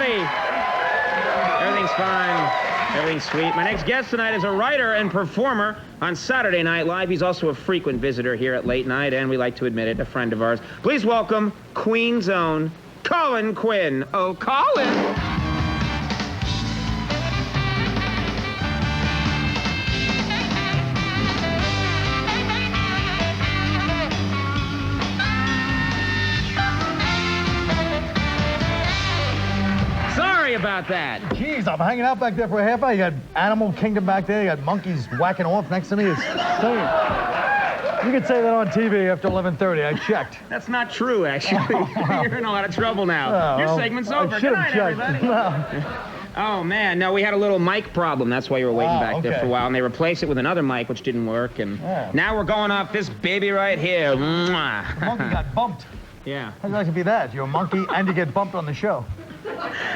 everybody. Everything's fine. Everything's sweet. My next guest tonight is a writer and performer on Saturday Night Live. He's also a frequent visitor here at late night, and we like to admit it, a friend of ours. Please welcome Queen's own Colin Quinn. Oh, Colin! About that. Jeez, I'm hanging out back there for a half hour. You got Animal Kingdom back there. You got monkeys whacking off next to me. It's insane. You could say that on TV after 11:30. I checked. That's not true, actually. You're in a lot of trouble now. Oh, your segment's over. I Good night, checked. everybody. No. Oh, man. No, we had a little mic problem. That's why you were waiting back there for a while. And they replaced it with another mic, which didn't work. And now we're going off this baby right here. The monkey got bumped. Yeah. How'd you like to be that? You're a monkey and you get bumped on the show.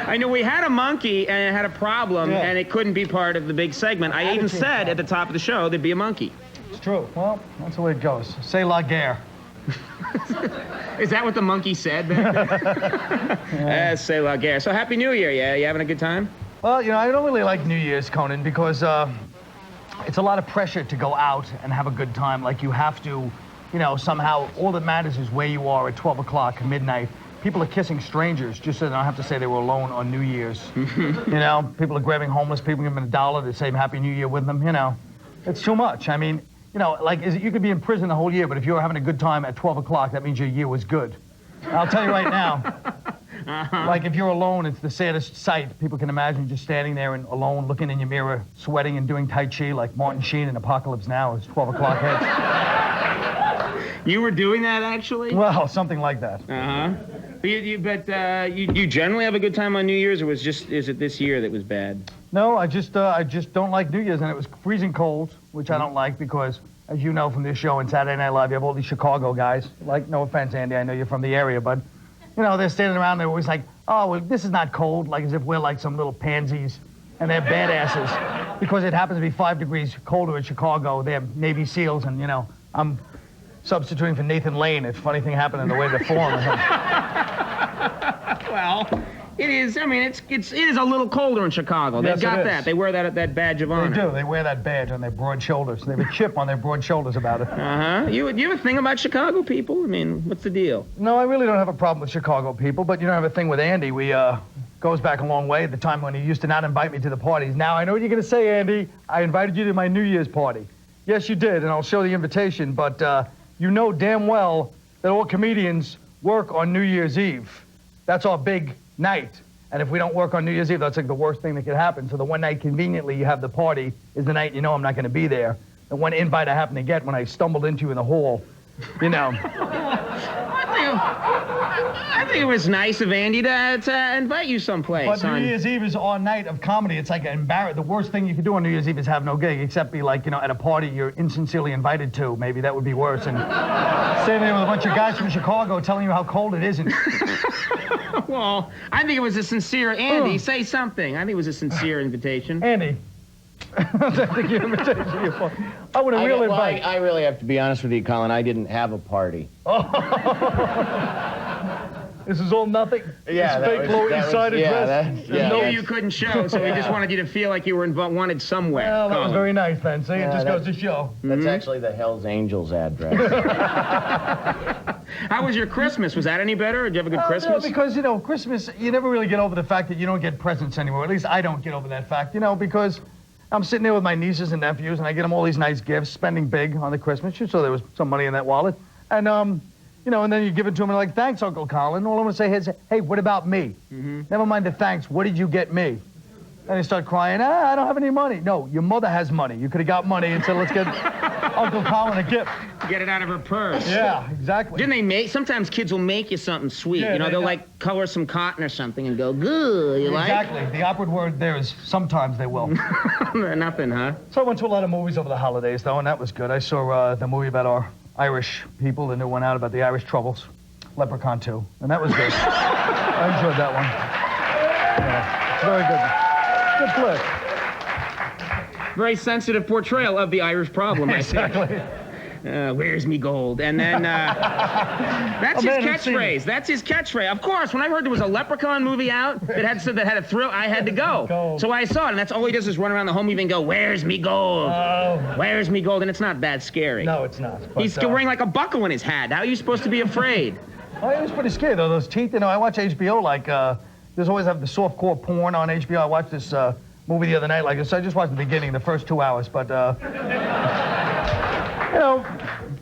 I know we had a monkey and it had a problem and it couldn't be part of the big segment. I even said at the top of the show there'd be a monkey. It's true. Well, that's the way it goes. C'est la guerre. Is that what the monkey said? C'est la guerre. So Happy New Year, yeah? You having a good time? Well, you know, I don't really like New Year's, Conan, because it's a lot of pressure to go out and have a good time. Like you have to, you know, somehow all that matters is where you are at 12 o'clock, midnight. People are kissing strangers just so they don't have to say they were alone on New Year's. You know, people are grabbing homeless people, giving them $1, they say Happy New Year with them, you know. It's too much. I mean, you know, like, you could be in prison the whole year, but if you were having a good time at 12 o'clock, that means your year was good. I'll tell you right now, like, if you're alone, it's the saddest sight. People can imagine just standing there and alone, looking in your mirror, sweating and doing Tai Chi like Martin Sheen in Apocalypse Now as 12 o'clock hits. You were doing that, actually? Well, something like that. But you generally have a good time on New Year's, or is it this year that was bad? No, I just don't like New Year's, and it was freezing cold, which I don't like because, as you know from this show and Saturday Night Live, you have all these Chicago guys. Like, no offense, Andy, I know you're from the area, but you know they're standing around. They're always like, oh, well, this is not cold, like as if we're like some little pansies, and they're badasses because it happens to be 5 degrees colder in Chicago. They have Navy SEALs, and you know I'm substituting for Nathan Lane. It's a funny thing happened in the way they form. Well, it is. I mean, it is a little colder in Chicago. They've got that. They wear that badge of honor. They do. They wear that badge on their broad shoulders. They have a chip on their broad shoulders about it. You have a thing about Chicago people? I mean, what's the deal? No, I really don't have a problem with Chicago people, but you know, I have a thing with Andy. We goes back a long way. The time when he used to not invite me to the parties. Now I know what you're going to say, Andy. I invited you to my New Year's party. Yes, you did, and I'll show the invitation. But you know damn well that all comedians work on New Year's Eve. That's our big night. And if we don't work on New Year's Eve, that's like the worst thing that could happen. So the one night conveniently you have the party is the night you know I'm not going to be there. The one invite I happened to get when I stumbled into you in the hall, you know. I think it was nice of Andy to invite you someplace. But New Year's Eve is our night of comedy. It's like the worst thing you could do on New Year's Eve is have no gig, except be like, you know, at a party you're insincerely invited to. Maybe that would be worse. And standing there with a bunch of guys from Chicago telling you how cold it isn't. Well, I think it was a sincere, Andy, say something. I think it was a sincere invitation. Andy. I think your invitation. I would have really invite. I really have to be honest with you, Colin. I didn't have a party. This is all nothing? Yeah, this fake Lower East Side address? He knew you couldn't show, so he just wanted you to feel like you were wanted somewhere. Well, that was very nice, then. See, it just goes to show. That's actually the Hell's Angels address. How was your Christmas? Was that any better, or did you have a good Christmas? No, because, you know, Christmas, you never really get over the fact that you don't get presents anymore. At least I don't get over that fact, you know, because I'm sitting there with my nieces and nephews, and I get them all these nice gifts, spending big on the Christmas. You saw there was some money in that wallet. And, you know, and then you give it to them and like, thanks, Uncle Colin. All I'm going to say is, hey, what about me? Never mind the thanks. What did you get me? And they start crying, I don't have any money. No, your mother has money. You could have got money and said, let's get Uncle Colin a gift. Get it out of her purse. Yeah, exactly. Didn't they sometimes kids will make you something sweet. Yeah, you know, they'll like color some cotton or something and go, good, you like? Exactly. The operative word there is sometimes they will. Nothing, huh? So I went to a lot of movies over the holidays, though, and that was good. I saw the movie about our Irish people, the new one out about the Irish Troubles, Leprechaun 2, and that was good. I enjoyed that one. Yeah, it's very good. Good flick. Very sensitive portrayal of the Irish problem, I think. Exactly. Where's me gold? And then that's his catchphrase. That's his catchphrase. Of course, when I heard there was a Leprechaun movie out that had a thrill, I had to go. So I saw it, and that's all he does is run around the home movie and go, "Where's me gold? Where's me gold?" And it's not that scary. No, it's not. But, He's wearing like a buckle in his hat. How are you supposed to be afraid? Oh, he was pretty scared though. Those teeth. I watch HBO like there's always have the softcore porn on HBO. I watched this movie the other night. Like so I just watched the beginning, the first 2 hours, but.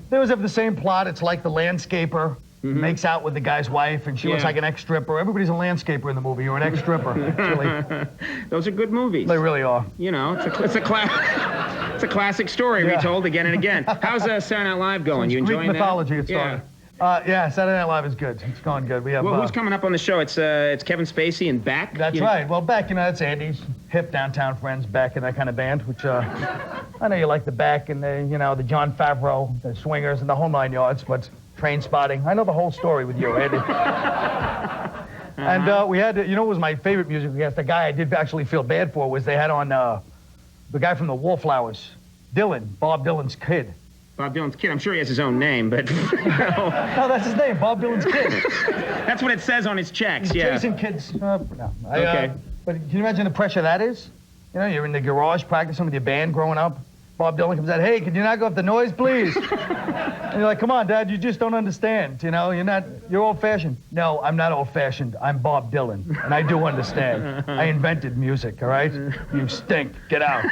They always have the same plot. It's like the landscaper makes out with the guy's wife, and she looks like an ex-stripper. Everybody's a landscaper in the movie. You're an ex-stripper. Those are good movies. They really are. It's a classic story retold again and again. How's Saturday Night Live going? You enjoying Greek mythology, it's started. Saturday Night Live is good. It's going good. We have. Well, who's coming up on the show? It's Kevin Spacey and Beck. That's right. Well, Beck, that's Andy's hip downtown friends, Beck and that kind of band, which I know you like the Beck and the John Favreau, the Swingers, and the whole 9 yards. But Train Spotting. I know the whole story with you, Andy. And we had, what was my favorite music guest? The guy I did actually feel bad for was they had on the guy from the Wallflowers, Dylan, Bob Dylan's kid. Bob Dylan's kid. I'm sure he has his own name, but... No, that's his name, Bob Dylan's kid. That's what it says on his checks, yeah. Jason Kidd's... no. Okay. But can you imagine the pressure that is? You're in the garage practicing with your band growing up. Bob Dylan comes out, "Hey, can you not go up the noise, please?" And you're like, "Come on, Dad, you just don't understand. You're old-fashioned." "No, I'm not old-fashioned. I'm Bob Dylan, and I do understand. I invented music, all right? You stink. Get out."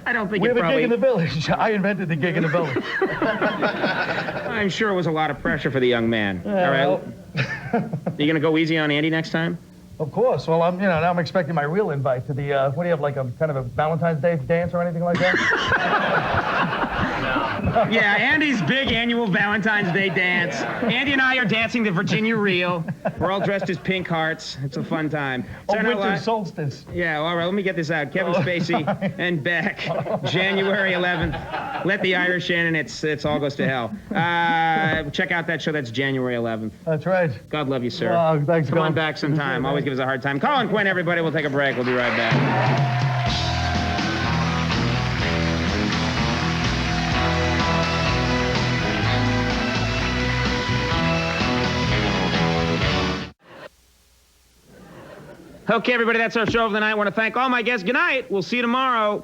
I don't think we have probably... a gig in the village. I invented the gig in the village. I'm sure it was a lot of pressure for the young man. All right. You gonna go easy on Andy next time? Of course. Well, now I'm expecting my real invite to the. What do you have, like a kind of a Valentine's Day dance or anything like that? Yeah, Andy's big annual Valentine's Day dance. Andy and I are dancing the Virginia Reel. We're all dressed as pink hearts. It's a fun time. Winter solstice. Yeah, all right, let me get this out. Kevin Spacey and Beck, January 11th. Let the Irish in, and it's all goes to hell. Check out that show. That's January 11th. That's right. God love you, sir. Thanks, Come on back sometime. Always give us a hard time. Colin, Quinn, everybody. We'll take a break. We'll be right back. Okay, everybody, that's our show of the night. I want to thank all my guests. Good night. We'll see you tomorrow.